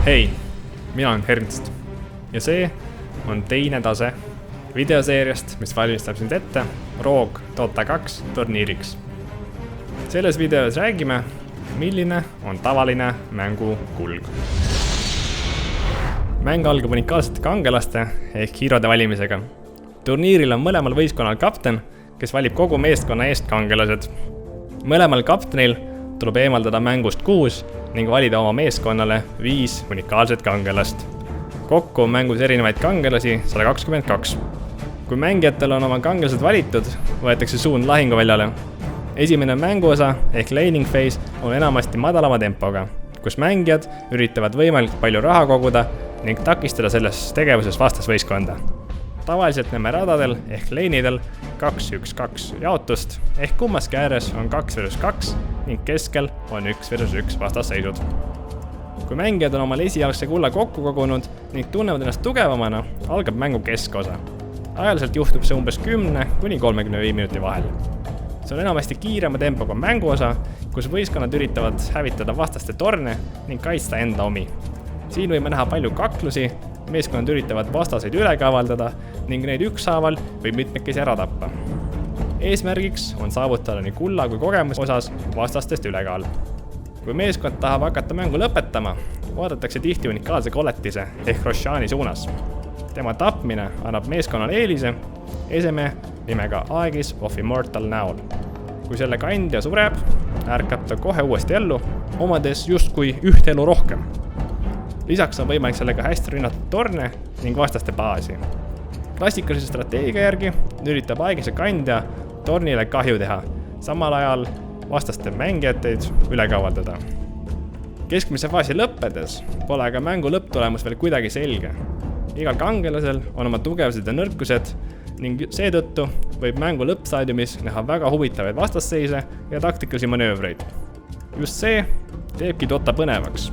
Hei, mina olen Ernst ja see on teine tase videoseeriast, mis valmistab sind ette Rogue Dota 2 turniiriks. Selles videos räägime, milline on tavaline mängu kulg. Mäng algab unikaalsete kangelaste ehk hiirode valimisega. Turniiril on mõlemal võistkonnal kapten, kes valib kogu meeskonna eest kangelased. Mõlemal kaptenil tuleb eemaldada mängust 6 ning valida oma meeskonnale 5 unikaalset kangelast. Kokku on mängus erinevaid kangelasi 122. Kui mängijatel on oma kangelased valitud, võetakse suund lahinguväljale. Esimene mänguosa ehk laning phase on enamasti madalama tempoga, kus mängijad üritavad võimalikult palju raha koguda ning takistada selles tegevuses vastasvõistkonda. Tavaliselt näeme radadel ehk laneidel 2-1-2 jaotust ehk kummaski ääres on 2 vs 2 ning keskel on 1 vs 1 vastasseisud. Kui mängijad on omal esialgse kulla kokku kogunud ning tunnevad ennast tugevamana, algab mängu keskosa. Ajaliselt juhtub see umbes 10-35 minuti vahel. See on enamasti kiirema tempoga mänguosa, kus võistkonnad üritavad hävitada vastaste torne ning kaitsta enda omi. Siin võime näha palju kaklusi, meeskonnad üritavad vastaseid üle kavaldada ning neid ükshaaval või mitmekesi ära tappa. Eesmärgiks on saavutada nii kulla kui kogemuse osas vastastest ülekaal. Kui meeskond tahab hakata mängu lõpetama, vaadatakse tihti unikaalse koletise ehk Roshani suunas. Tema tapmine annab meeskonnale eelise eseme nimega Aegis of Immortal näol. Kui selle kandja sureb, ärkab ta kohe uuesti ellu, omades justkui üht elu rohkem. Lisaks on võimalik sellega hästi rünnata torne ning vastaste baasi. Klassikalise strateegia järgi üritab Aegise kandja tornile kahju teha, samal ajal vastaste mängijateid üle kavaldada. Keskmise faasi lõppedes pole aga mängu lõpptulemus veel kuidagi selge. Igal kangelasel on oma tugevused ja nõrkused ning seetõttu võib mängu lõppstaadiumis näha väga huvitavaid vastasseise ja taktikalisi manöövreid. Just see teebki Dota põnevaks.